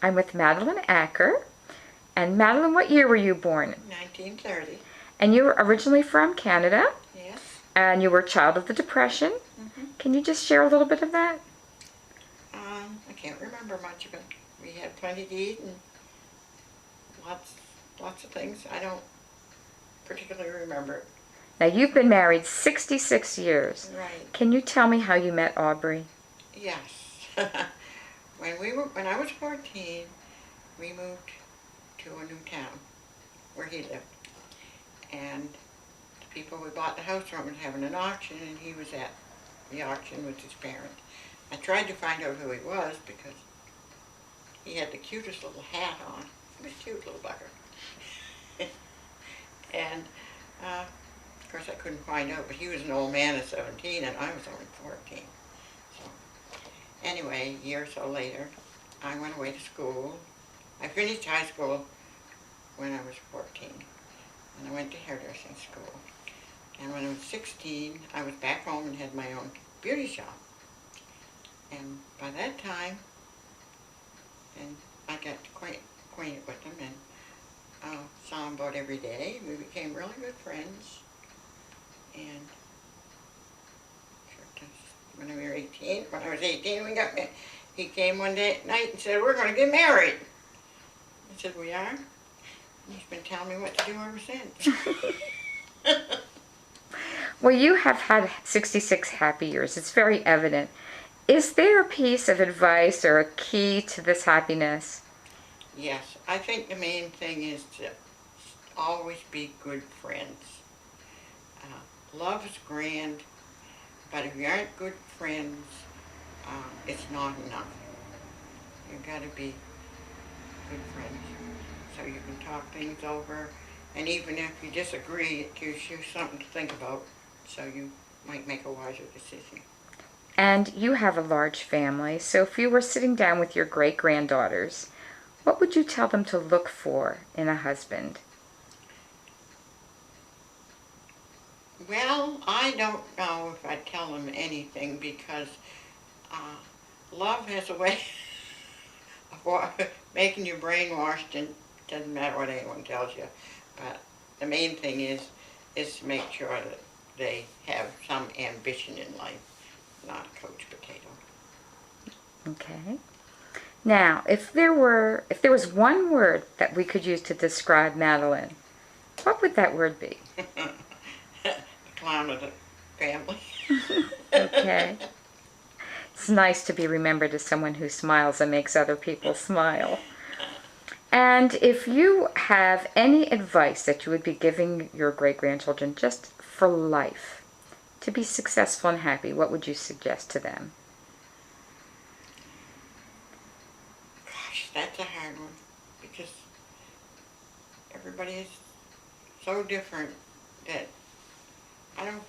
I'm with Madeline Aker. And Madeline, what year were you born? 1930. And you were originally from Canada, Yes. and you were a child of the Depression. Can you just share a little bit of that? I can't remember much of it. We had plenty to eat and lots of things. I don't particularly remember it. Now, you've been married 66 years. Right. Can you tell me how you met Aubrey? Yes. When I was 14, we moved to a new town where he lived. And the people we bought the house from was having an auction, and he was at the auction with his parents. I tried to find out who he was because he had the cutest little hat on. He was a cute little bugger. And of course I couldn't find out, but he was an old man at 17 and I was only 14. So anyway, a year or so later, I went away to school. I finished high school when I was 14, and I went to hairdressing school. And when I was 16, I was back home and had my own beauty shop. And by that time, and I got acquainted with him and saw him about every day. We became really good friends. And when I was 18, he came one day at night and said, "We're going to get married." I said, "We are?" And he's been telling me what to do ever since. Well, you have had 66 happy years. It's very evident. Is there a piece of advice or a key to this happiness? Yes, I think the main thing is to always be good friends. Love is grand, but if you aren't good friends, it's not enough. You've got to be good friends so you can talk things over, and even if you disagree, it gives you something to think about, so you might make a wiser decision. And you have a large family, so if you were sitting down with your great-granddaughters, what would you tell them to look for in a husband? Well, I don't know if I'd tell them anything because love has a way of making you brainwashed, and it doesn't matter what anyone tells you. But the main thing is to make sure that they have some ambition in life, not a coach potato. Okay. Now, if there was one word that we could use to describe Madeline, what would that word be? The clown of the family. Okay. It's nice to be remembered as someone who smiles and makes other people smile. And if you have any advice that you would be giving your great-grandchildren just for life, to be successful and happy, what would you suggest to them? Gosh, that's a hard one because everybody is so different that I don't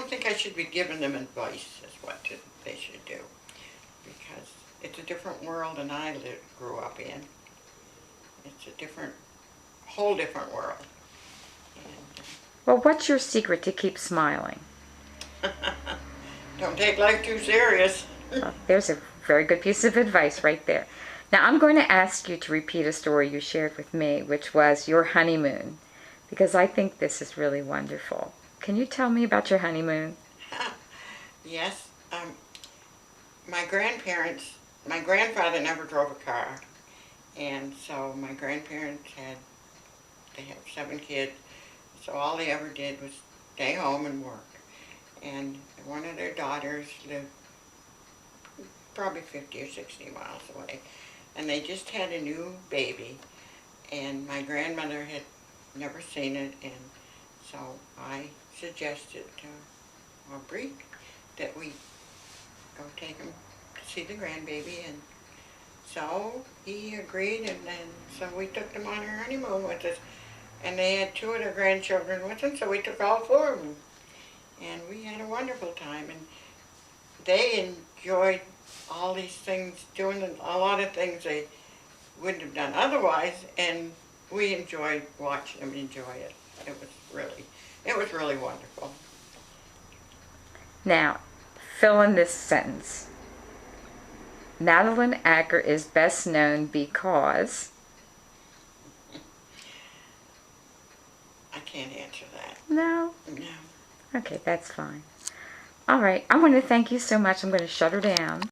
think I should be giving them advice as what they should do, because it's a different world than I grew up in. It's a whole different world. And, Well, what's your secret to keep smiling? don't take life too serious. Well, there's a very good piece of advice right there. Now, I'm going to ask you to repeat a story you shared with me, which was your honeymoon, because I think this is really wonderful. Can you tell me about your honeymoon? Yes. My grandfather never drove a car, and so my grandparents they have 7 kids, so all they ever did was stay home and work. And one of their daughters lived probably 50 or 60 miles away, and they just had a new baby, and my grandmother had never seen it, and so I suggested to Aubrey that we go take him to see the grandbaby, and so he agreed, and then so we took them on our honeymoon with us, and they had 2 of their grandchildren with them, so we took all 4 of them, and we had a wonderful time, and they enjoyed all these things, doing a lot of things they wouldn't have done otherwise, and we enjoyed watching them enjoy it. It was really wonderful. Now, fill in this sentence. Madeline Aker is best known because... I can't answer that. No? No. Okay, that's fine. All right, I want to thank you so much. I'm going to shut her down.